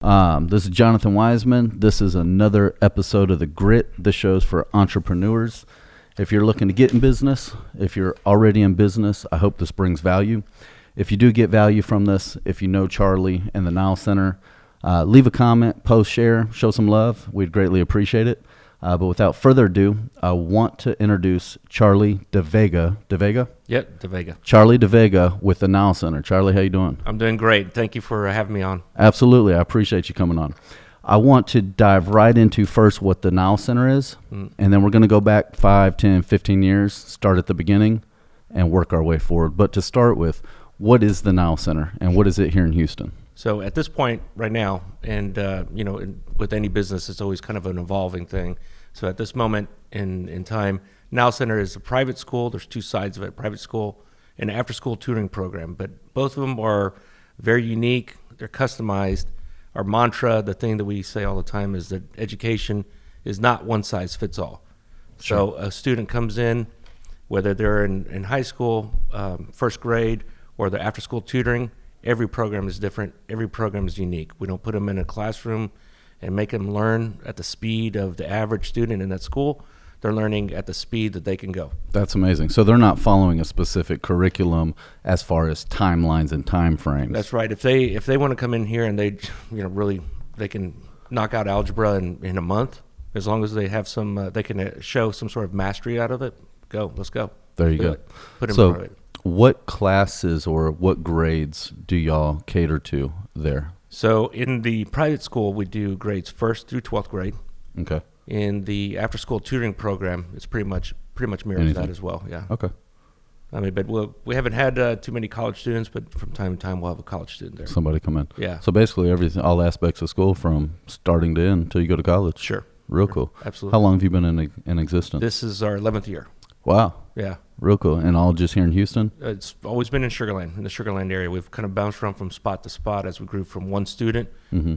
This is Jonathan Wiseman. This is another episode of The Grit. This show's for entrepreneurs. If you're looking to get in business, if you're already in business, I hope this brings value. If you do get value from this, if you know Charlie and the KnILE Center, leave a comment, post, share, show some love. We'd greatly appreciate it. But without further ado, I want to introduce Charlie Vega. Vega? Yep, Vega. Charlie Vega with the KnILE Center. Charlie, how you doing? I'm doing great. Thank you for having me on. Absolutely. I appreciate you coming on. I want to dive right into first what the KnILE Center is, and then we're going to go back 5, 10, 15 years, start at the beginning, and work our way forward. But to start with, what is the KnILE Center, and what is it here in Houston? So at this point right now, and with any business, it's always kind of an evolving thing. So at this moment in time, KnILE Center is a private school. There's two sides of it, private school and after-school tutoring program. But both of them are very unique. They're customized. Our mantra, the thing that we say all the time, is that education is not one size fits all. Sure. So a student comes in, whether they're in high school, first grade, or the after-school tutoring, every program is different. Every program is unique. We don't put them in a classroom and make them learn at the speed of the average student in that school. They're learning at the speed that they can go. That's amazing. So they're not following a specific curriculum as far as timelines and time frames. That's right. If they want to come in here and they can knock out algebra in a month, as long as they have some, they can show some sort of mastery out of it. Let's go. There you go. Put them so in front of it. What classes or what grades do y'all cater to there? So in the private school, we do grades 1st through 12th grade. Okay. In the after-school tutoring program, it's pretty much mirrors that as well. Yeah. Okay. I mean, but we haven't had too many college students, but from time to time we'll have a college student there. Somebody come in. Yeah. So basically everything, all aspects of school from starting to end until you go to college. Sure. Real cool. Absolutely. How long have you been in existence? This is our 11th year. Wow. Yeah. Real cool. And all just here in Houston? It's always been in Sugar Land, in the Sugar Land area. We've kind of bounced around from spot to spot as we grew from one student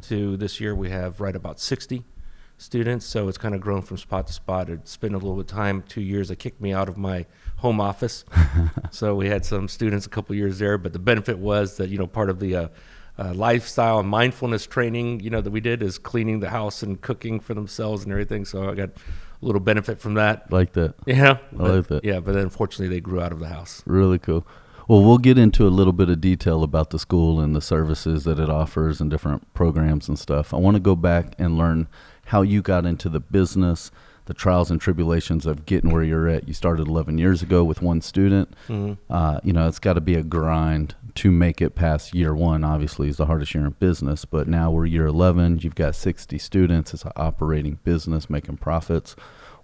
to this year we have right about 60 students. So it's kind of grown from spot to spot. It's been a little bit of time, 2 years. They kicked me out of my home office. So we had some students a couple years there. But the benefit was that, part of the lifestyle and mindfulness training, that we did is cleaning the house and cooking for themselves and everything. So I got a little benefit from that. Like that. Yeah. I like that. Yeah, but then unfortunately they grew out of the house. Really cool. Well, we'll get into a little bit of detail about the school and the services that it offers and different programs and stuff. I want to go back and learn how you got into the business, the trials and tribulations of getting where you're at. You started 11 years ago with one student. It's got to be a grind to make it past year one. Obviously, it's the hardest year in business, but now we're year 11. You've got 60 students. It's an operating business, making profits.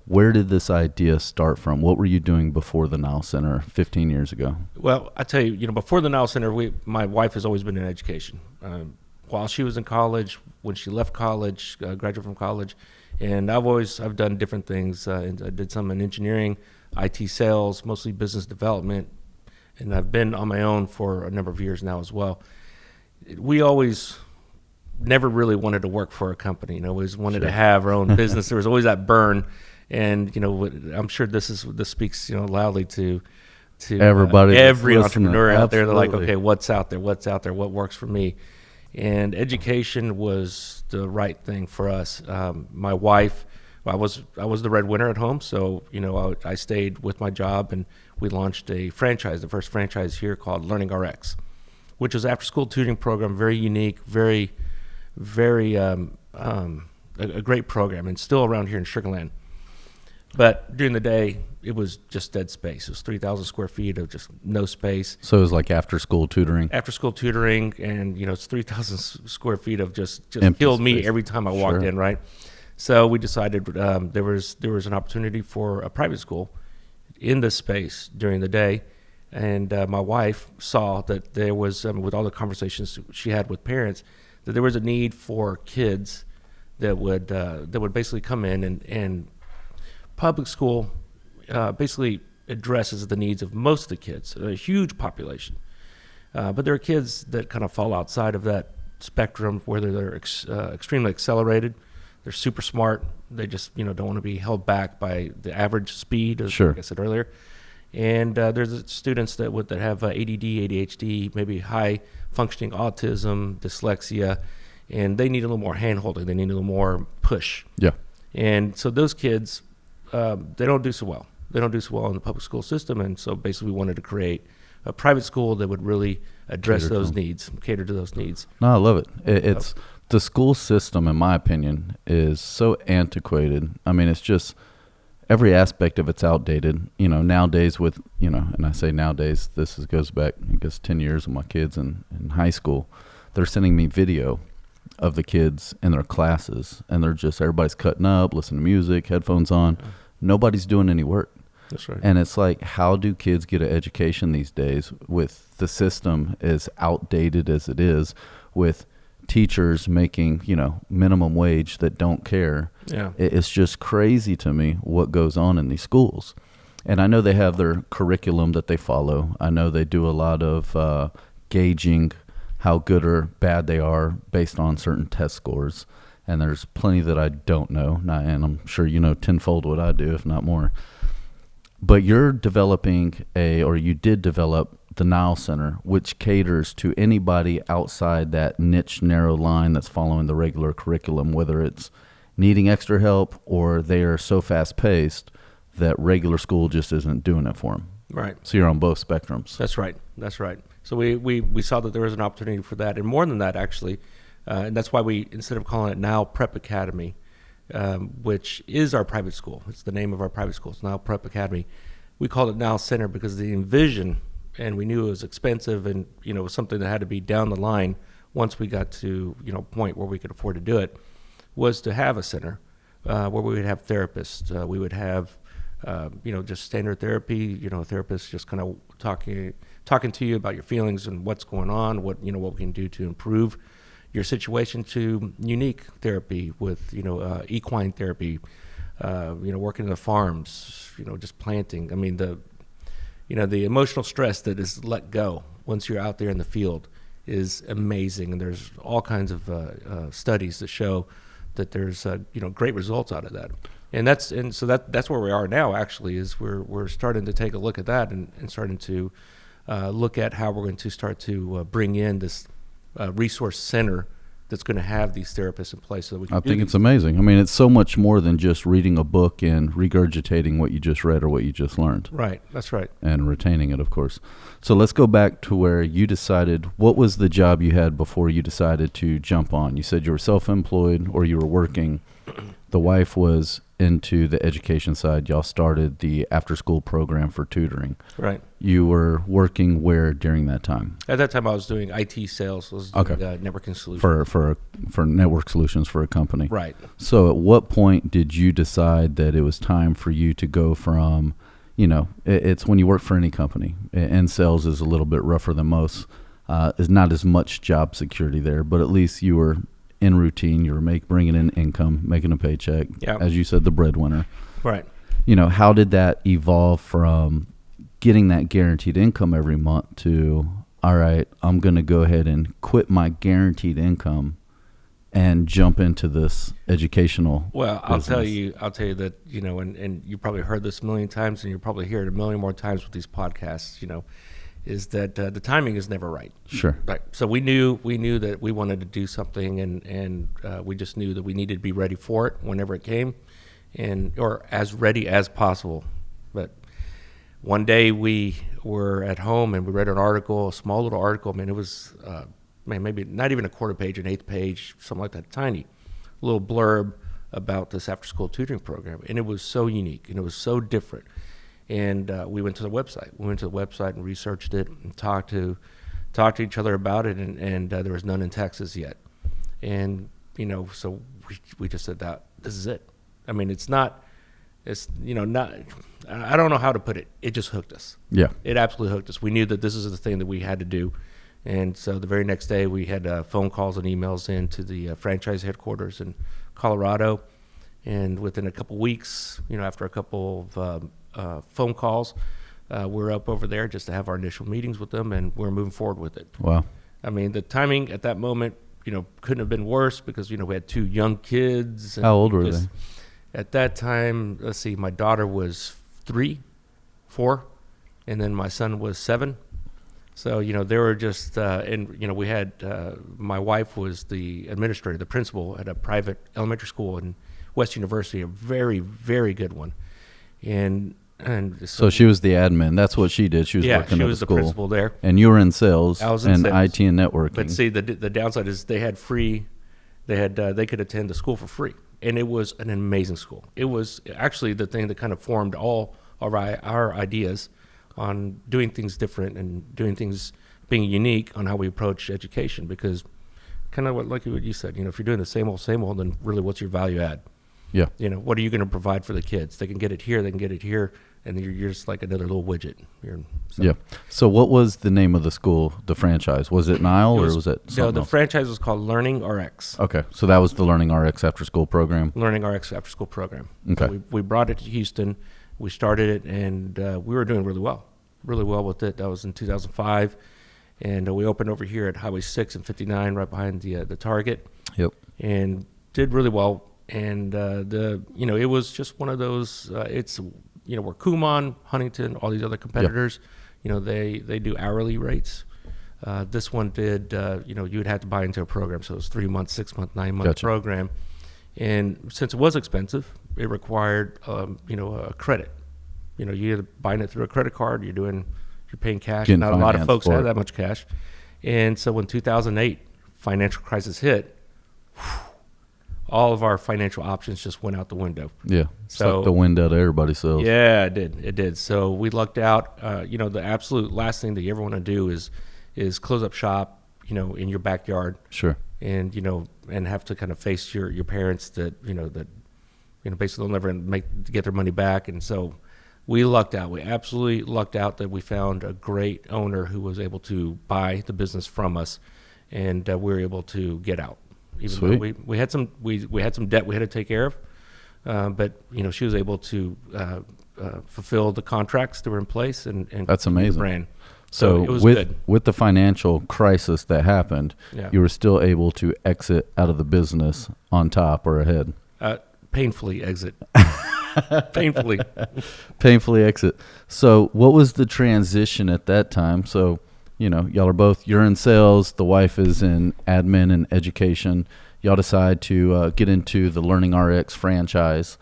Where did this idea start from? What were you doing before the KnILE Center 15 years ago? Well, I tell you, before the KnILE Center, my wife has always been in education. While she was in college, when she left college, graduated from college, and I've done different things. I did some in engineering, IT sales, mostly business development, and I've been on my own for a number of years now as well. We always never really wanted to work for a company. Always wanted to have our own business. There was always that burn. And I'm sure this speaks loudly to everybody, every entrepreneur out there. They're like, Absolutely. okay, what's out there? What works for me? And education was the right thing for us. My wife, I was the breadwinner at home, so I stayed with my job, and we launched a franchise, the first franchise here called Learning RX, which was after-school tutoring program, very unique, very, very a great program, and still around here in Sugar Land. But during the day, it was just dead space. It was 3,000 square feet of just no space. So it was like after-school tutoring? After-school tutoring, and, it's 3,000 square feet of just Empty killed me space. every time I walked in, right? So we decided there was an opportunity for a private school in this space during the day. And my wife saw that there was, with all the conversations she had with parents, that there was a need for kids that would basically come in and public school basically addresses the needs of most of the kids, a huge population. But there are kids that kind of fall outside of that spectrum, whether they're extremely accelerated, they're super smart, they just don't want to be held back by the average speed, as like I said earlier. And there's students that have ADD, ADHD, maybe high functioning autism, dyslexia, and they need a little more hand holding. They need a little more push. Yeah. And so those kids, they don't do so well. They don't do so well in the public school system. And so basically we wanted to create a private school that would really address Cater to those them. needs, cater to those needs. No, I love it. It's the school system, in my opinion, is so antiquated. I mean, it's just every aspect of it's outdated. Nowadays with, and I say nowadays, goes back, I guess, 10 years with my kids in high school. They're sending me video of the kids in their classes, and everybody's cutting up, listening to music, headphones on. Nobody's doing any work. That's right. And it's like, how do kids get an education these days with the system as outdated as it is, with teachers making, minimum wage that don't care? Yeah. It's just crazy to me what goes on in these schools. And I know they have their curriculum that they follow. I know they do a lot of gauging how good or bad they are based on certain test scores. And there's plenty that I don't know. And I'm sure you know tenfold what I do, if not more. But you're developing you did develop the KnILE Center, which caters to anybody outside that niche, narrow line that's following the regular curriculum, whether it's needing extra help or they are so fast-paced that regular school just isn't doing it for them. Right. So you're on both spectrums. That's right. So we saw that there was an opportunity for that, and more than that, actually, and that's why we, instead of calling it KnILE Prep Academy, which is our private school, it's the name of our private school, it's KnILE Prep Academy, we called it KnILE Center because the envision, and we knew it was expensive and, it was something that had to be down the line once we got to, a point where we could afford to do it, was to have a center where we would have therapists. We would have, just standard therapy, therapists just kind of talking to you about your feelings and what's going on, what we can do to improve your situation, to unique therapy with, equine therapy, working in the farms, just planting. I mean, the emotional stress that is let go once you're out there in the field is amazing. And there's all kinds of studies that show that there's, great results out of that. And so that's where we are now, actually, is we're starting to take a look at that and starting to look at how we're going to start to bring in this resource center that's going to have these therapists in place so that we can I think it's amazing. I mean, it's so much more than just reading a book and regurgitating what you just read or what you just learned. Right, that's right. And retaining it, of course. So let's go back to where you decided, what was the job you had before you decided to jump on? You said you were self-employed or you were working. The wife was into the education side. Y'all started the after-school program for tutoring. Right. You were working where during that time? At that time, I was doing IT sales. I was doing networking solutions. For network solutions for a company. Right. So at what point did you decide that it was time for you to go from, it's when you work for any company, and sales is a little bit rougher than most. There's not as much job security there, but at least you were in routine. You were bringing in income, making a paycheck. Yep. As you said, the breadwinner. Right. How did that evolve from getting that guaranteed income every month to, all right, I'm going to go ahead and quit my guaranteed income and jump into this educational Well, business? I'll tell you that, and you probably heard this a million times, and you'll probably hear it a million more times with these podcasts, is that the timing is never right. Sure. Right. So we knew that we wanted to do something, and we just knew that we needed to be ready for it whenever it came, or as ready as possible. But one day we were at home and we read an article, a small little article. I mean, it was maybe not even a quarter page, an eighth page, something like that, tiny little blurb about this after-school tutoring program, and it was so unique and it was so different. And we went to the website. We went to the website and researched it and talked to each other about it. And there was none in Texas yet. And so we just said that this is it. I mean, not. I don't know how to put it. It just hooked us. Yeah. It absolutely hooked us. We knew that this is the thing that we had to do. And so the very next day we had phone calls and emails into the franchise headquarters in Colorado. And within a couple weeks, after a couple of phone calls, we're up over there just to have our initial meetings with them, and we're moving forward with it. Wow. I mean, the timing at that moment, couldn't have been worse because, we had two young kids. How old were they? At that time, let's see, my daughter was 3, 4, and then my son was 7. So, they were just, and, we had, my wife was the administrator, the principal at a private elementary school in West University, a very, very good one. And So she was the admin. That's what she did. She was working she at was the the school. principal there. And you were in sales I was in and sales. IT and networking. But see, the downside is they had free, they could attend the school for free. And it was an amazing school. It was actually the thing that kind of formed all of our ideas on doing things different and doing things, being unique on how we approach education. Because kind of like what you said, if you're doing the same old, then really what's your value add? Yeah. What are you going to provide for the kids? They can get it here, and you're just like another little widget. Yeah. So what was the name of the school, the franchise? Was it KnILE or was it something No, the else? franchise was called Learning RX. Okay. So that was the Learning RX after school program. Learning RX after school program. Okay. So we brought it to Houston. We started it, and we were doing really well with it. That was in 2005. And we opened over here at Highway 6 and 59, right behind the Target. Yep. And did really well. And it was just one of those. It's where Kumon, Huntington, all these other competitors, they do hourly rates. This one did. You would have to buy into a program, so it was 3 months, 6 month, 9 month Gotcha. program. And since it was expensive, it required a credit. You're either buying it through a credit card, you're paying cash. Getting Not a lot of finance folks for have it. that much cash. And so when 2008 financial crisis hit, all of our financial options just went out the window. Yeah. So- Sucked the wind out of everybody's sails. Yeah, it did. So we lucked out. The absolute last thing that you ever want to do is close up shop, in your backyard, Sure. and and have to kind of face your parents that basically they'll never get their money back. And so we lucked out. We absolutely lucked out that we found a great owner who was able to buy the business from us, and we were able to get out. Even though Sweet. we had some debt we had to take care of, but she was able to fulfill the contracts that were in place and That's continue the amazing. brand. So it was with good. with the financial crisis that happened, Yeah. you were still able to exit out of the business on top or ahead. Painfully exit. Painfully. Painfully exit. So what was the transition at that time? So, you're in sales, the wife is in admin and education. Y'all decide to get into the Learning RX franchise,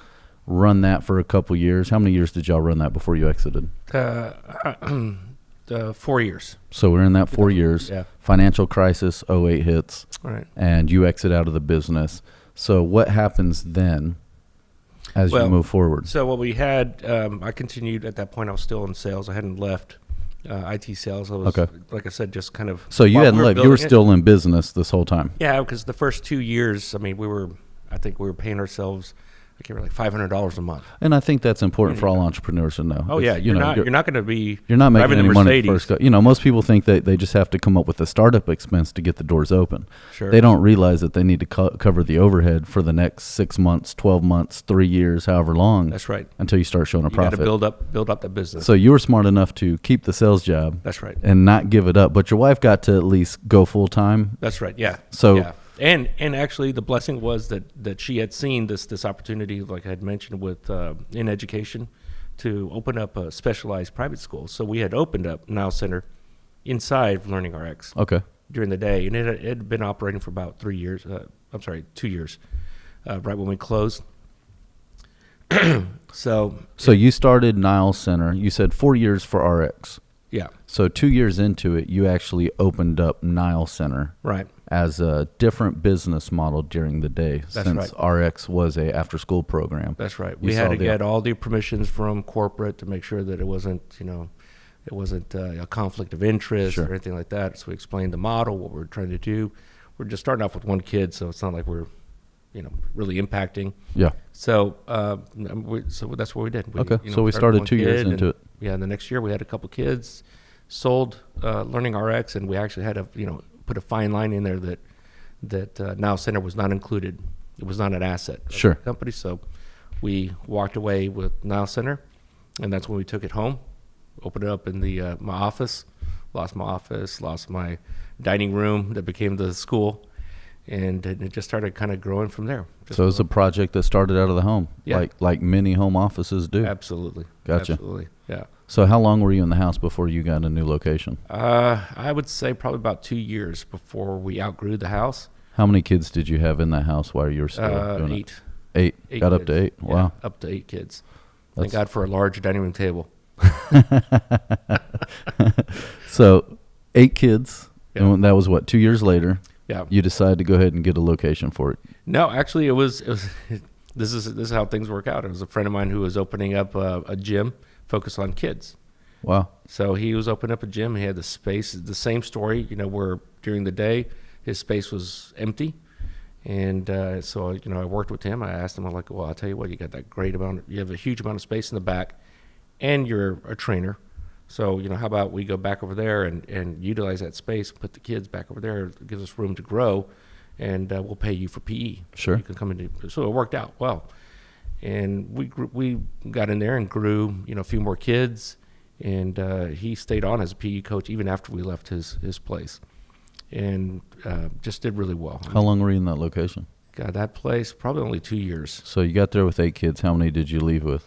run that for a couple years. How many years did y'all run that before you exited? 4 years. So we're in that 4 years. Yeah. Financial crisis, '08 hits, All right. and you exit out of the business. So what happens then as you move forward? So what we had, I continued at that point. I was still in sales. I hadn't left IT sales. I was, Okay. like I said, just kind of. So you while hadn't we left. You were building it- still in business this whole time. Yeah, because the first 2 years, I think we were paying ourselves, I can't remember, like $500 a month. And I think that's important for all entrepreneurs to know. Oh It's, yeah, you're not going to be. You're not making driving any the money Mercedes. first. Most people think that they just have to come up with a startup expense to get the doors open. Sure. They don't realize that they need to cover the overhead for the next 6 months, 12 months, 3 years, however long. That's right. Until you start showing a You got to profit. build up that business. So you were smart enough to keep the sales job. That's right. And not give it up. But your wife got to at least go full time. That's right. Yeah. So- yeah. And actually, the blessing was that she had seen this opportunity, like I had mentioned, with in education, to open up a specialized private school. So we had opened up KnILE Center inside Learning RX Okay. during the day, and it had been operating for about 2 years. Right when we closed. So you started KnILE Center. You said 4 years for RX. yeah, So 2 years into it, you actually opened up KnILE Center right. as a different business model during the day, That's since RX was a after-school program. That's right. You We had saw to the- get all the permissions from corporate to make sure that it wasn't, a conflict of interest Sure. or anything like that. So we explained the model, what we're trying to do. We're just starting off with one kid, so it's not like we're, really impacting. Yeah. So, so that's what we did. Okay. So we started one 2 years kid, into it. Yeah, and the next year we had a couple kids, sold Learning RX, and we actually had to, put a fine line in there that KnILE Center was not included. It was not an asset of Sure. the company. So we walked away with KnILE Center, and that's when we took it home, opened it up in the my office, lost my dining room that became the school, and it just started kind of growing from there. Just So it was a project that started out of the home, Yeah. like many home offices do. Absolutely. Gotcha. Absolutely. Yeah. So how long were you in the house before you got a new location? I would say probably about 2 years before we outgrew the house. How many kids did you have in that house while you were still doing it? 8. 8. Got kids. up to 8. Yeah, Wow. up to 8 kids. That's- Thank God for a large dining room table. So 8 kids. Yeah. And that was what, 2 years later, Yeah. you decided to go ahead and get a location for it. No, actually, it was. This is how things work out. It was a friend of mine who was opening up a gym focused on kids. Wow. So he was opening up a gym. He had the space. The same story, where during the day his space was empty, and so I worked with him. I asked him, I'm like, well, I'll tell you what, you got that great amount. You have a huge amount of space in the back, and you're a trainer. So how about we go back over there and utilize that space, put the kids back over there. It gives us room to grow, and we'll pay you for PE. Sure. You can come in. So it worked out well, and we got in there and grew a few more kids. And he stayed on as a PE coach even after we left his place, and just did really well. How long were you in that location? God, that place, probably only 2 years. So you got there with 8 kids. How many did you leave with?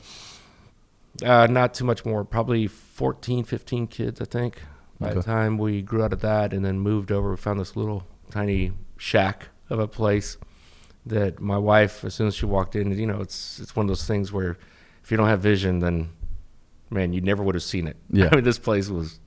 Not too much more, probably 14, 15 kids, I think. By the Okay. time we grew out of that and then moved over, we found this little tiny shack of a place that my wife, as soon as she walked in, it's one of those things where if you don't have vision, then man, you never would have seen it. Yeah. I mean, this place was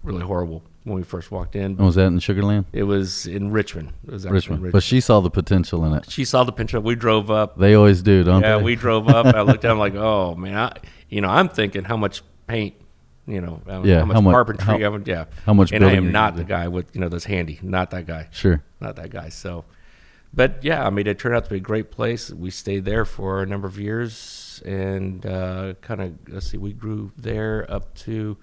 really horrible when we first walked in. And was that in Sugarland? It was in Richmond. It was actually Richmond. in Richmond. But she saw the potential in it. She saw the picture. We drove up. They always do, don't Yeah, they? we drove up. I looked at him like, oh man, I'm thinking how much paint, Yeah, how much carpentry. how much And I building am you're not gonna the do. guy with that's handy. Not that guy. Sure. Not that guy. So, but yeah, I mean, it turned out to be a great place. We stayed there for a number of years, and we grew there up to,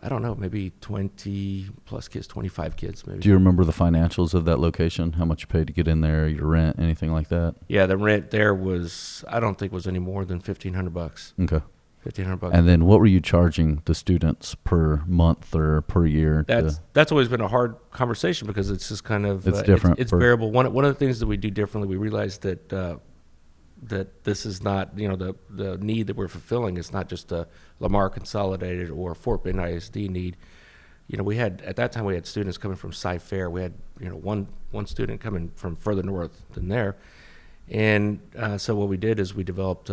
I don't know, maybe 20 plus kids, 25 kids maybe. Do you remember the financials of that location? How much you paid to get in there, your rent, anything like that? Yeah, the rent there I don't think was any more than $1,500. Okay. $1,500. And then what were you charging the students per month or per year? That's always been a hard conversation because it's just kind of It's different It's for- variable. One of the things that we do differently, we realize that that this is not the need that we're fulfilling. It's not just a Lamar Consolidated or Fort Bend ISD need. We had at that time we had students coming from Cy-Fair. We had one student coming from further north than there. And so what we did is we developed,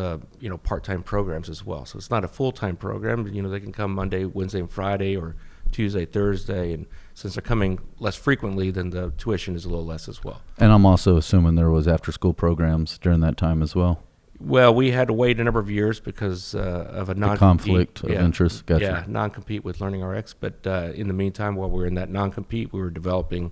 part-time programs as well. So it's not a full-time program. They can come Monday, Wednesday, and Friday, or Tuesday, Thursday. And since they're coming less frequently, then the tuition is a little less as well. And I'm also assuming there was after-school programs during that time as well. Well, we had to wait a number of years because of a The non-compete. conflict of interest. Gotcha. Yeah, non-compete with Learning RX. But in the meantime, while we were in that non-compete, we were developing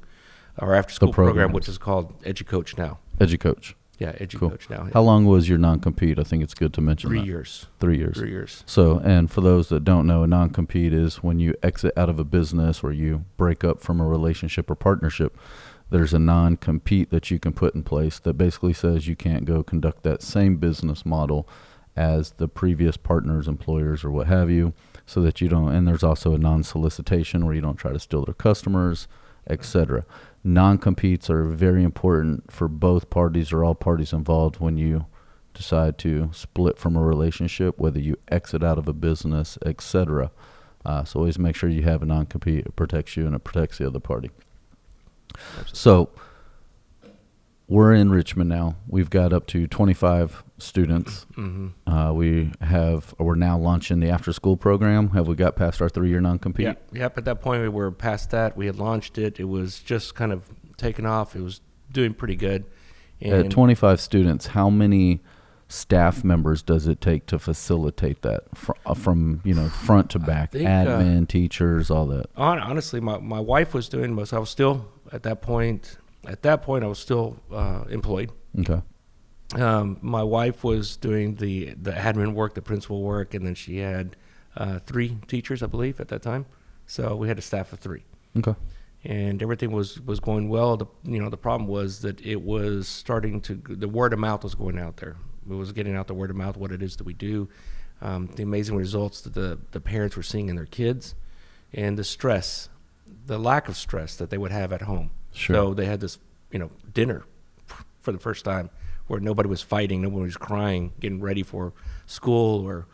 our after-school program, programs. which is called EduCoach Now. EduCoach. Yeah, EduCoach Now. How long was your non-compete? I think it's good to mention 3 that. years. 3 years. 3 years. So, and for those that don't know, a non-compete is when you exit out of a business or you break up from a relationship or partnership. There's a non-compete that you can put in place that basically says you can't go conduct that same business model as the previous partners, employers, or what have you, so that you don't. And there's also a non-solicitation where you don't try to steal their customers, etc. Non-competes are very important for both parties or all parties involved when you decide to split from a relationship, whether you exit out of a business, etc. So always make sure you have a non-compete. It protects you and it protects the other party. Absolutely. So we're in Richmond now. We've got up to 25 students. Mm-hmm. We're now launching the after-school program. Have we got past our 3-year non-compete? Yep. At that point, we were past that. We had launched it. It was just kind of taken off. It was doing pretty good. And At 25 students, how many staff members does it take to facilitate that from front to back, think, admin, teachers, all that? honestly, my wife was doing most. I was still at that point. I was still employed. Okay. My wife was doing the admin work, the principal work, and then she had 3 teachers, I believe, at that time. So we had a staff of 3. Okay. And everything was going well. The problem was that it was starting to, the word of mouth was going out there. It was getting out the word of mouth, what it is that we do, the amazing results that the parents were seeing in their kids, and the stress, the lack of stress that they would have at home. Sure. So they had this, dinner for the first time where nobody was fighting, nobody was crying, getting ready for school or,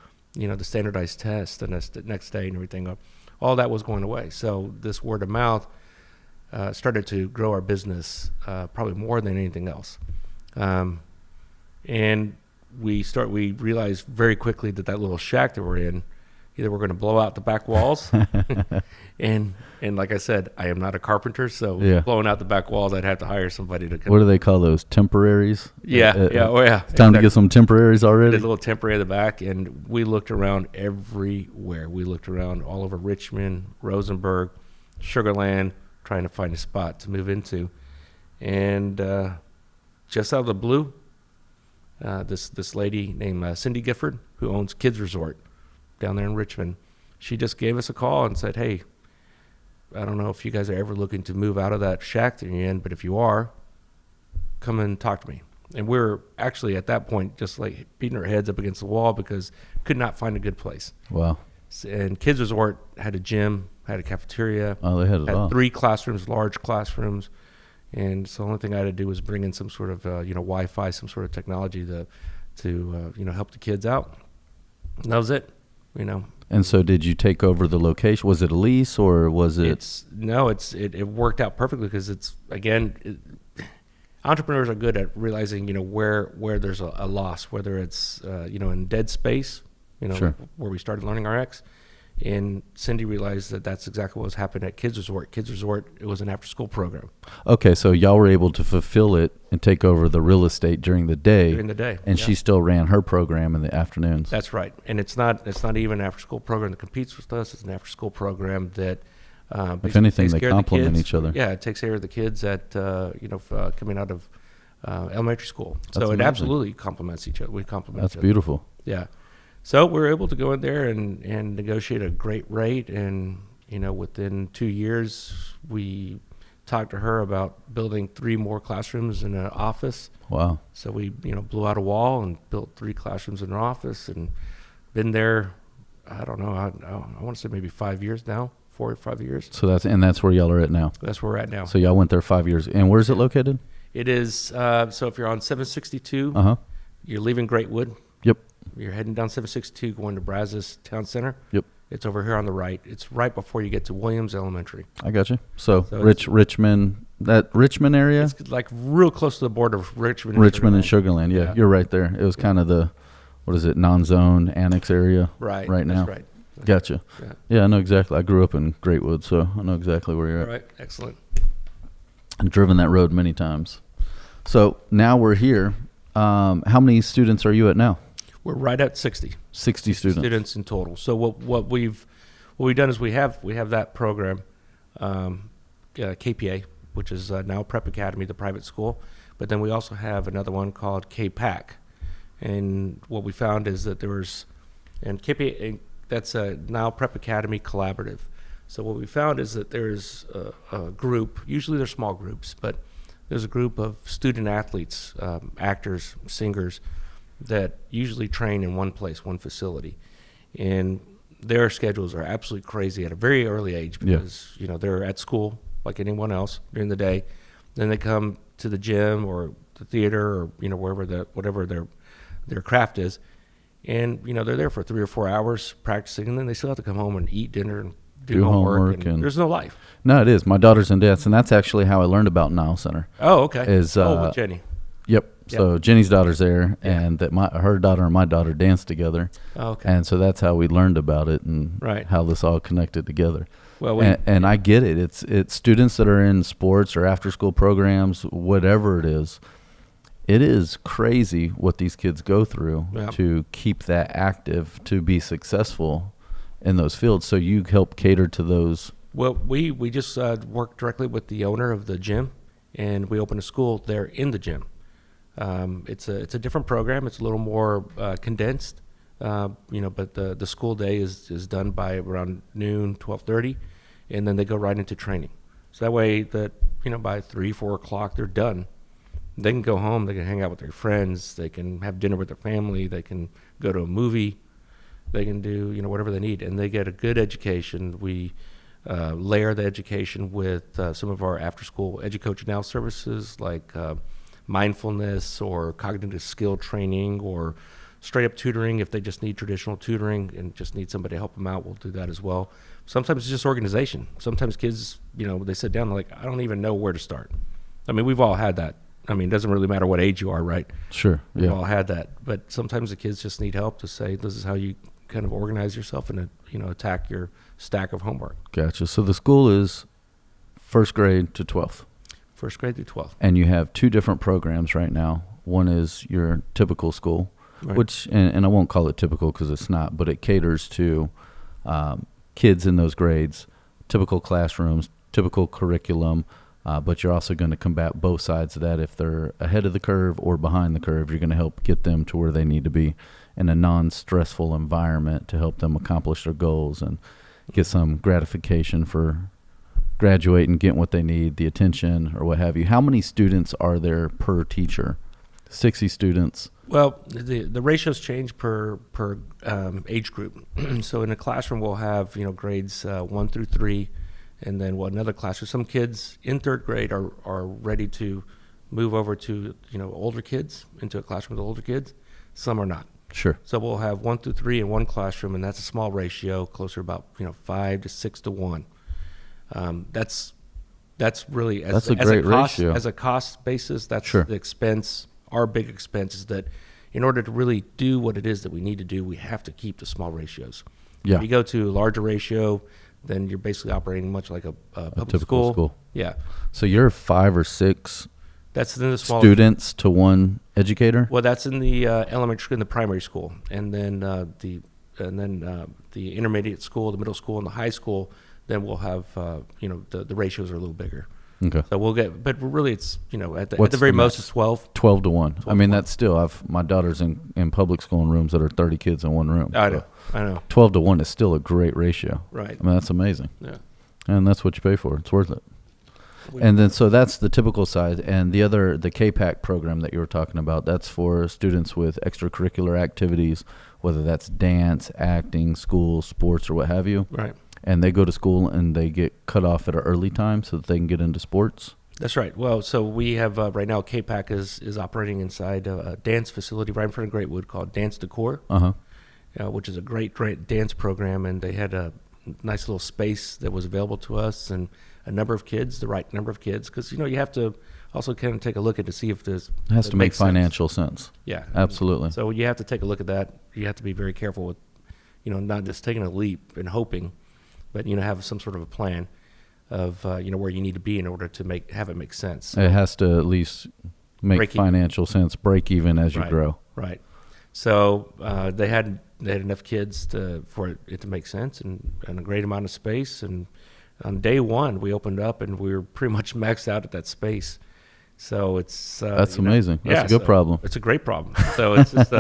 the standardized test the next day and everything. All that was going away. So this word of mouth started to grow our business probably more than anything else. And we realized very quickly that little shack that we're in, either we're going to blow out the back walls, and like I said, I am not a carpenter, so blowing out the back walls, I'd have to hire somebody to come. What do they call those, temporaries? Yeah. It's time to get some temporaries already. Did a little temporary in the back, and we looked around everywhere. We looked around all over Richmond, Rosenberg, Sugar Land, trying to find a spot to move into, and just out of the blue, this lady named Cindy Gifford, who owns Kids Resort down there in Richmond, she just gave us a call and said, "Hey, I don't know if you guys are ever looking to move out of that shack that you're in, but if you are, come and talk to me." And we were actually at that point just like beating our heads up against the wall because could not find a good place. Wow. And Kids Resort had a gym, had a cafeteria. Oh, they had it all. 3 classrooms, large classrooms. And so the only thing I had to do was bring in some sort of, Wi-Fi, some sort of technology to help the kids out. And that was it, And so did you take over the location? Was it a lease or was it? It worked out perfectly because entrepreneurs are good at realizing, where there's a loss, whether it's, in dead space, Sure. where we started Learning RX. And Cindy realized that that's exactly what was happening at Kids Resort. Kids Resort, it was an after-school program. Okay, so y'all were able to fulfill it and take over the real estate during the day. And she still ran her program in the afternoons. That's right. And it's not even an after-school program that competes with us. It's an after-school program that if anything, they complement each other. Yeah, it takes care of the kids that coming out of elementary school. So That's it amazing. Absolutely complements each other. We complement each That's other. beautiful. Yeah. So we were able to go in there and negotiate a great rate. And, within 2 years, we talked to her about building 3 more classrooms in an office. Wow. So we, blew out a wall and built 3 classrooms in an office and been there, I don't know, I want to say maybe 5 years now, 4 or 5 years. So that's where y'all are at now. That's where we're at now. So y'all went there 5 years. And where is it located? It is, so if you're on 762, you're leaving Greatwood. Yep. You're heading down 762 going to Brazos Town Center. Yep. It's over here on the right. It's right before you get to Williams Elementary. I got you. So Richmond, that Richmond area? It's like real close to the border of Richmond and Sugar Land. Yeah, you're right there. It was kind of the, non-zone annex area right now. That's right. Gotcha. Yeah, I know exactly. I grew up in Greatwood, so I know exactly where you're at. All right, excellent. I've driven that road many times. So now we're here. How many students are you at now? We're right at 60. 60 students in total. So what we've done is we have that program, KPA, which is now Prep Academy, the private school, but then we also have another one called KPAC. And what we found is that and KPA, that's a now Prep Academy collaborative. So what we found is that there's a group, usually they're small groups, but there's a group of student athletes, actors, singers, that usually train in one place, one facility. And their schedules are absolutely crazy at a very early age because, they're at school like anyone else during the day. Then they come to the gym or the theater or, whatever their craft is. And, they're there for 3 or 4 hours practicing, and then they still have to come home and eat dinner and do homework and there's no life. No, it is. My daughter's in dance, and that's actually how I learned about KnILE Center. Oh, okay. With Jenny. Yep. So Jenny's daughter's there, and that her daughter and my daughter danced together. Oh, okay. And so that's how we learned about it and how this all connected together. Well, and I get it. It's students that are in sports or after-school programs, whatever it is. It is crazy what these kids go through to keep that active, to be successful in those fields. So you help cater to those. Well, we just work directly with the owner of the gym, and we open a school there in the gym. It's a different program. It's a little more condensed, but the school day is done by around noon, 12:30, and then they go right into training. So that way that, by 3, 4 o'clock, they're done. They can go home. They can hang out with their friends. They can have dinner with their family. They can go to a movie. They can do, whatever they need, and they get a good education. We layer the education with some of our after-school educational services like mindfulness or cognitive skill training or straight up tutoring. If they just need traditional tutoring and just need somebody to help them out, we'll do that as well. Sometimes it's just organization. Sometimes kids, they sit down and like, I don't even know where to start. I mean, we've all had that. I mean, it doesn't really matter what age you are, right? Sure. We've all had that. But sometimes the kids just need help to say, this is how you kind of organize yourself and, attack your stack of homework. Gotcha. So the school is first grade to 12th. First grade through 12th. And you have two different programs right now. One is your typical school, Right. which, and I won't call it typical because it's not, but it caters to kids in those grades, typical classrooms, typical curriculum, but you're also going to combat both sides of that. If they're ahead of the curve or behind the curve, you're going to help get them to where they need to be in a non-stressful environment to help them accomplish their goals and get some gratification for graduating, getting what they need, the attention or what have you. How many students are there per teacher? 60 students. Well, the ratios change per age group. So in a classroom, we'll have grades 1 through 3, and then another classroom. Some kids in third grade are ready to move over to older kids into a classroom with older kids. Some are not. Sure. So we'll have 1 through 3 in one classroom, and that's a small ratio, closer about 5 to 6 to 1. That's really that's a great ratio. As a cost basis. That's Sure. the expense. Our big expense is that in order to really do what it is that we need to do, we have to keep the small ratios. Yeah. If you go to a larger ratio, then you're basically operating much like a public typical school. Yeah. So you're 5 or 6 That's in the small students to one educator? Well, that's in the elementary, in the primary school, and then the intermediate school, the middle school, and the high school. Then we'll have the ratios are a little bigger. Okay. So we'll get, but really it's at the What's very the most max? it's 12. 12 to 1. 12 I mean, to 1. that's still, my daughter's in public school in rooms that are 30 kids in one room. I So know. 12 to 1 is still a great ratio. Right. I mean, that's amazing. Yeah. And that's what you pay for. It's worth it. And then, so that's the typical side. And the KPAC program that you were talking about, that's for students with extracurricular activities, whether that's dance, acting, school, sports, or what have you. Right. And they go to school and they get cut off at an early time so that they can get into sports. That's right. Well, so we have right now KPAC is operating inside a dance facility right in front of Greatwood called Dance Decor, which is a great dance program. And they had a nice little space that was available to us and a number of kids, the right number of kids, because you have to also kind of take a look at to see if this It has to make financial sense. Yeah, Absolutely. So you have to take a look at that. You have to be very careful with, not just taking a leap and hoping, but have some sort of a plan of where you need to be in order to have it make sense. It has to at least make Break even. financial sense, break even as you Right. grow. Right. So they had enough kids for it to make sense and a great amount of space. And on day one, we opened up and we were pretty much maxed out at that space. So it's That's amazing. That's a good so problem. It's a great problem. So it's just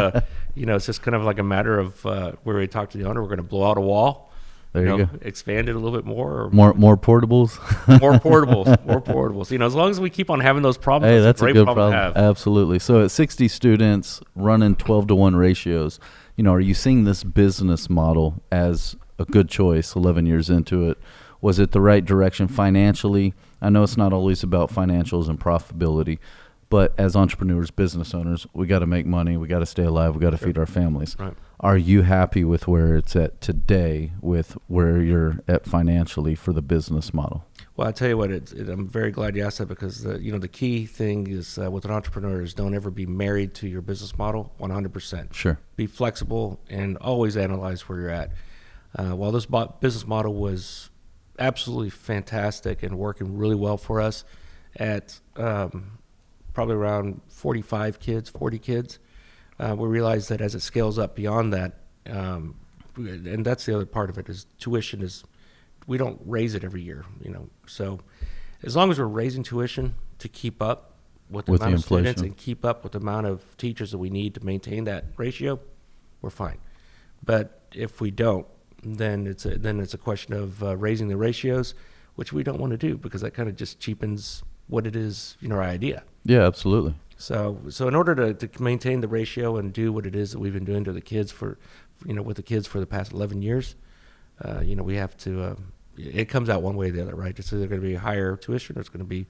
it's just kind of like a matter of where we talk to the owner. We're going to blow out a wall. There you go. Expand it a little bit more. Or More portables. more portables. As long as we keep on having those problems, Hey, that's a great good problem to have. Absolutely. So at 60 students running 12 to 1 ratios, are you seeing this business model as a good choice 11 years into it? Was it the right direction financially? I know it's not always about financials and profitability, but as entrepreneurs, business owners, we got to make money. We got to stay alive. We got to feed our families. Right. Are you happy with where it's at today, with where you're at financially for the business model? Well, I tell you what, I'm very glad you asked that because the key thing is with an entrepreneur is don't ever be married to your business model 100%. Sure. Be flexible and always analyze where you're at. While this business model was absolutely fantastic and working really well for us at probably around 40 kids, we realized that as it scales up beyond that, and that's the other part of it, is tuition is, we don't raise it every year, So as long as we're raising tuition to keep up with the amount of students and keep up with the amount of teachers that we need to maintain that ratio, we're fine. But if we don't, then it's a question of raising the ratios, which we don't want to do because that kind of just cheapens what it is, our idea. Yeah, absolutely. So in order to maintain the ratio and do what it is that we've been doing to the kids with the kids for the past 11 years, we have to, it comes out one way or the other, right? It's either going to be higher tuition or it's going to be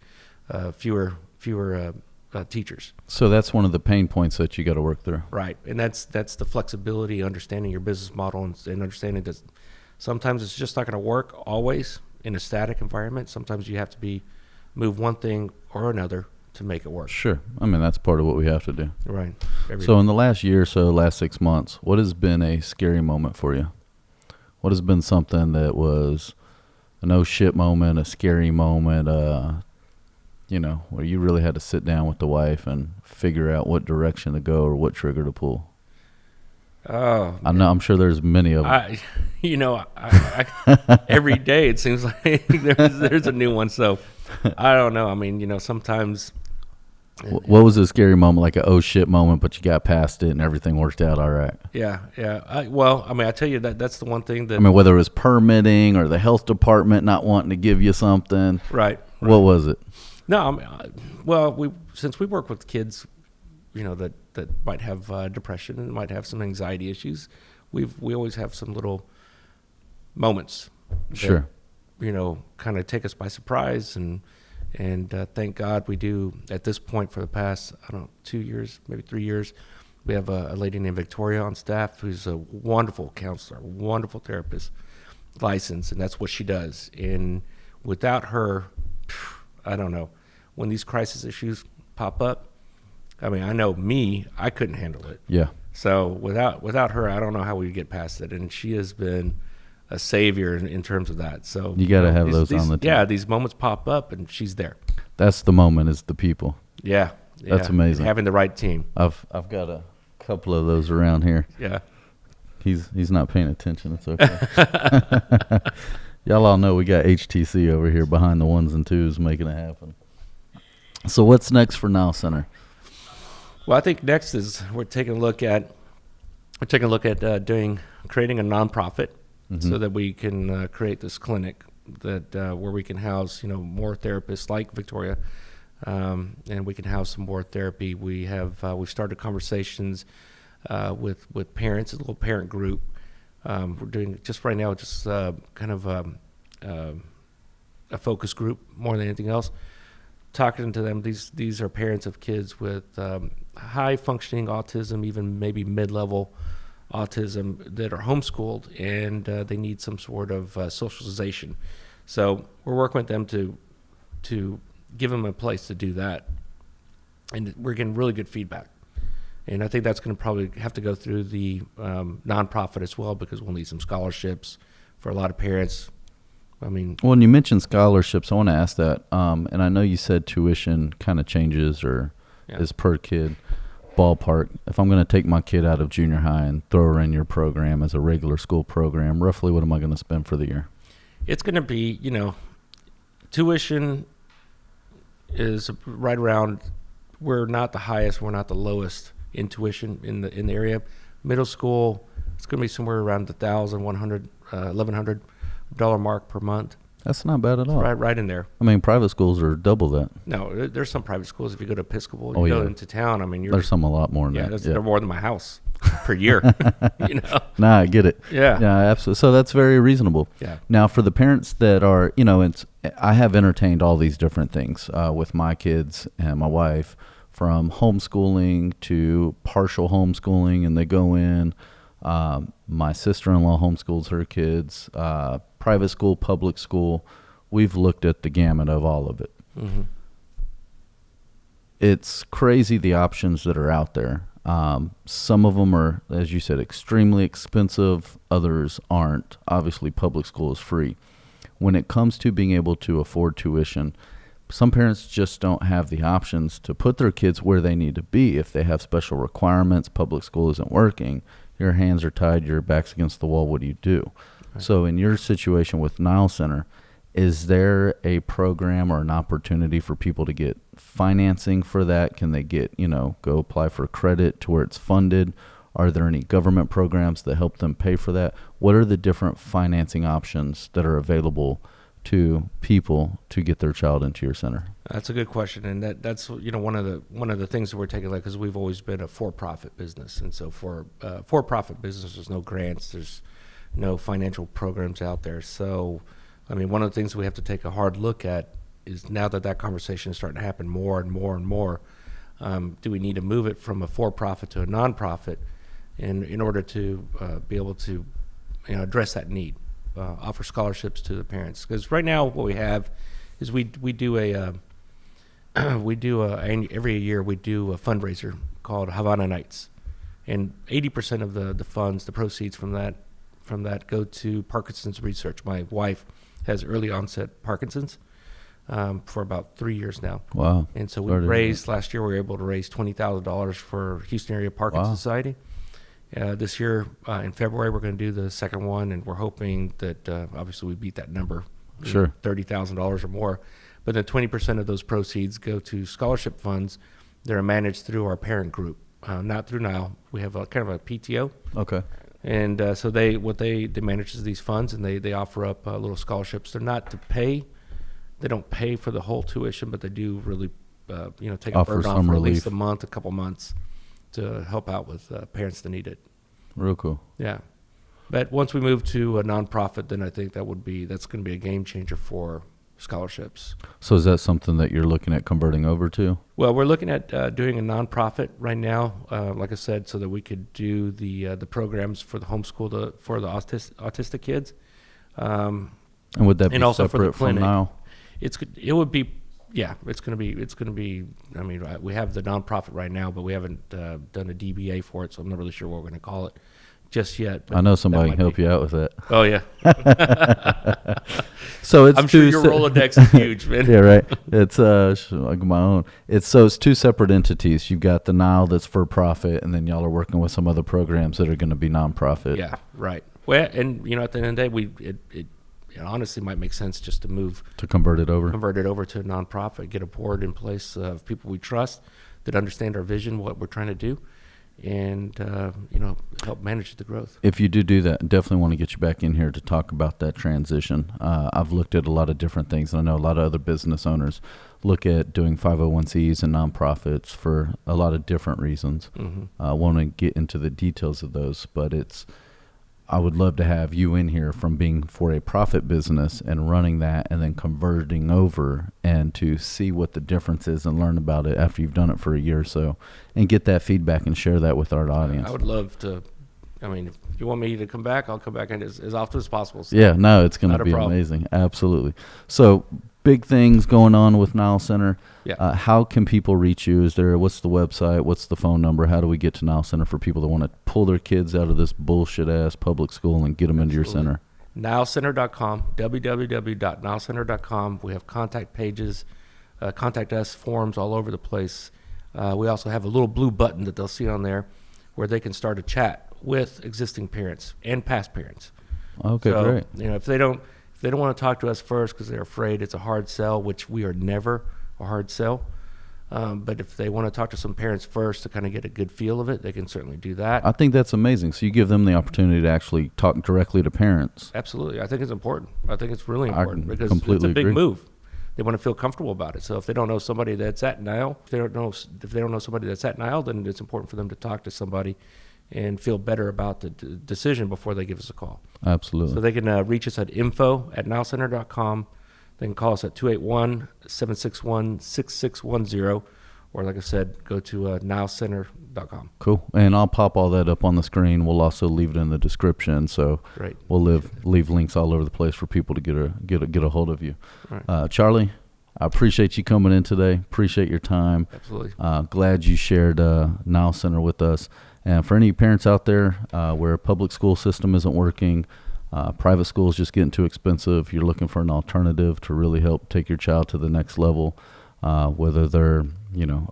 fewer teachers. So that's one of the pain points that you got to work through. Right, and that's the flexibility, understanding your business model, and understanding that sometimes it's just not going to work always in a static environment. Sometimes you have to move one thing or another to make it work. Sure. I mean, that's part of what we have to do. Right. So in the last year or so, last 6 months, what has been a scary moment for you? What has been something that was an oh shit moment, a scary moment, where you really had to sit down with the wife and figure out what direction to go or what trigger to pull? Oh, I'm sure there's many of them. I every day it seems like there's a new one. So I don't know. I mean, sometimes. What was a scary moment, like a oh shit moment, but you got past it and everything worked out all right? Yeah. I tell you that's the one thing that. I mean, whether it was permitting or the health department not wanting to give you something. Right. What was it? No, since we work with kids, that might have depression and might have some anxiety issues, we always have some little moments that, Sure. kind of take us by surprise, and thank God we do. At this point, for the past 2 years, maybe 3 years, we have a lady named Victoria on staff who's a wonderful counselor, wonderful therapist, licensed, and that's what she does. And without her, I don't know. When these crisis issues pop up, I mean, I know I couldn't handle it. Yeah. So without her, I don't know how we would get past it. And she has been a savior in terms of that. So you got to have those on the team. Yeah, these moments pop up, and she's there. That's the moment, is the people. Yeah. That's amazing. Having the right team. I've got a couple of those around here. Yeah. He's not paying attention. It's okay. Y'all all know we got HTC over here behind the ones and twos making it happen. So what's next for KnILE Center? Well, I think next is we're taking a look at creating a nonprofit, so that we can create this clinic that where we can house more therapists like Victoria, and we can house some more therapy. We've started conversations with parents, a little parent group. We're doing just right now kind of a focus group more than anything else. Talking to them, these are parents of kids with high functioning autism, even maybe mid-level autism, that are homeschooled, and they need some sort of socialization. So we're working with them to give them a place to do that, and we're getting really good feedback. And I think that's going to probably have to go through the nonprofit as well, because we'll need some scholarships for a lot of parents. I mean, well, when you mentioned scholarships, I want to ask that. And I know you said tuition kind of changes or is per kid. Ballpark. If I'm going to take my kid out of junior high and throw her in your program as a regular school program, roughly what am I going to spend for the year? It's going to be, tuition is right around. We're not the highest. We're not the lowest in tuition in the area. Middle school, it's going to be somewhere around the $1,100 mark per month. That's not bad at all. Right in there. I mean, private schools are double that. No, there's some private schools. If you go to Episcopal, you go into town. I mean, there's some a lot more than that. They're more than my house per year. Nah, I get it. Yeah, absolutely. So that's very reasonable. Yeah. Now, for the parents that are, I have entertained all these different things with my kids and my wife, from homeschooling to partial homeschooling, and they go in. My sister-in-law homeschools her kids, private school, public school. We've looked at the gamut of all of it. Mm-hmm. It's crazy the options that are out there. Some of them are, as you said, extremely expensive. Others aren't. Obviously, public school is free. When it comes to being able to afford tuition, some parents just don't have the options to put their kids where they need to be. If they have special requirements, public school isn't working, your hands are tied, your back's against the wall, what do you do? Right. So in your situation with KnILE Center, is there a program or an opportunity for people to get financing for that? Can they get, go apply for credit to where it's funded? Are there any government programs that help them pay for that? What are the different financing options that are available to people to get their child into your center? That's a good question, and that's one of the things that we're taking, like, because we've always been a for-profit business, and so for for-profit business, there's no grants, there's no financial programs out there. So, I mean, one of the things we have to take a hard look at is, now that conversation is starting to happen more and more and more, Do we need to move it from a for-profit to a nonprofit in order to be able to address that need, offer scholarships to the parents? Because right now what we have is we do every year we do a fundraiser called Havana Nights, and 80% of the funds, the proceeds from that go to Parkinson's research. My wife has early onset Parkinson's for about 3 years now. Wow. And so last year we were able to raise $20,000 for Houston Area Parkinson's Society. This year in February we're going to do the second one, and we're hoping that obviously we beat that number. Sure. $30,000 or more. But then 20% of those proceeds go to scholarship funds that are managed through our parent group, not through KnILE. We have kind of a PTO. Okay. And so they manage these funds, and they offer up little scholarships. They're not to pay. They don't pay for the whole tuition, but they do really, take a burden off for at least a couple months to help out with parents that need it. Real cool. Yeah. But once we move to a nonprofit, then I think that's going to be a game changer for scholarships. So is that something that you're looking at converting over to? Well, we're looking at doing a nonprofit right now, like I said, so that we could do the programs for the homeschool for the autistic kids. And would that be also separate for the clinic from now? It would be. Yeah, it's going to be. I mean, we have the nonprofit right now, but we haven't done a DBA for it, so I'm not really sure what we're going to call it just yet. I know somebody can help you out with that. Oh yeah. So it's I'm sure your Rolodex is huge, man. Yeah, right. It's like my own. It's two separate entities. You've got the KnILE that's for profit, and then y'all are working with some other programs that are going to be nonprofit. Yeah, right. Well, and at the end of the day, it honestly might make sense just to convert it over to a nonprofit, get a board in place of people we trust that understand our vision, what we're trying to do, and help manage the growth. If you do that, definitely want to get you back in here to talk about that transition. I've looked at a lot of different things, and I know a lot of other business owners look at doing 501c and nonprofits for a lot of different reasons. Mm-hmm. I want to get into the details of those, but I would love to have you in here from being for a profit business and running that and then converting over, and to see what the difference is and learn about it after you've done it for a year or so and get that feedback and share that with our audience. I would love to. I mean, if you want me to come back, I'll come back in as often as possible. So yeah, no, it's going to be amazing. Absolutely. So big things going on with KnILE Center. Yeah. How can people reach you? What's the website? What's the phone number? How do we get to KnILE Center for people that want to pull their kids out of this bullshit-ass public school and get them into your center? KnILECenter.com, www.KnILECenter.com. We have contact pages, contact us forms all over the place. We also have a little blue button that they'll see on there where they can start a chat with existing parents and past parents. Okay, so, great. If they don't want to talk to us first because they're afraid it's a hard sell, which we are never a hard sell. But if they want to talk to some parents first to kind of get a good feel of it, they can certainly do that. I think that's amazing. So you give them the opportunity to actually talk directly to parents. Absolutely. I think it's important. I think it's really important because it's a big agree. move. They want to feel comfortable about it. So if they don't know somebody that's at KnILE, if they don't know somebody that's at KnILE, then it's important for them to talk to somebody and feel better about the decision before they give us a call. Absolutely. So they can reach us at info@KnILECenter.com. They can call us at 281-761-6610. Or like I said, go to KnILECenter.com. Cool. And I'll pop all that up on the screen. We'll also leave it in the description. So Great. We'll leave links all over the place for people to get a hold of you. Right. Charlie, I appreciate you coming in today. Appreciate your time. Absolutely. Glad you shared KnILE Center with us. And for any parents out there where a public school system isn't working, private school is just getting too expensive, you're looking for an alternative to really help take your child to the next level, whether they're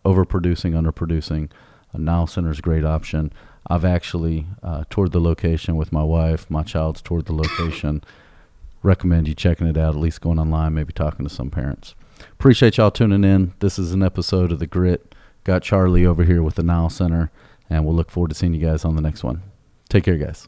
overproducing, underproducing, KnILE Center is a great option. I've actually toured the location with my wife. My child's toured the location. Recommend you checking it out, at least going online, maybe talking to some parents. Appreciate y'all tuning in. This is an episode of The Grit. Got Charlie over here with the KnILE Center, and we'll look forward to seeing you guys on the next one. Take care, guys.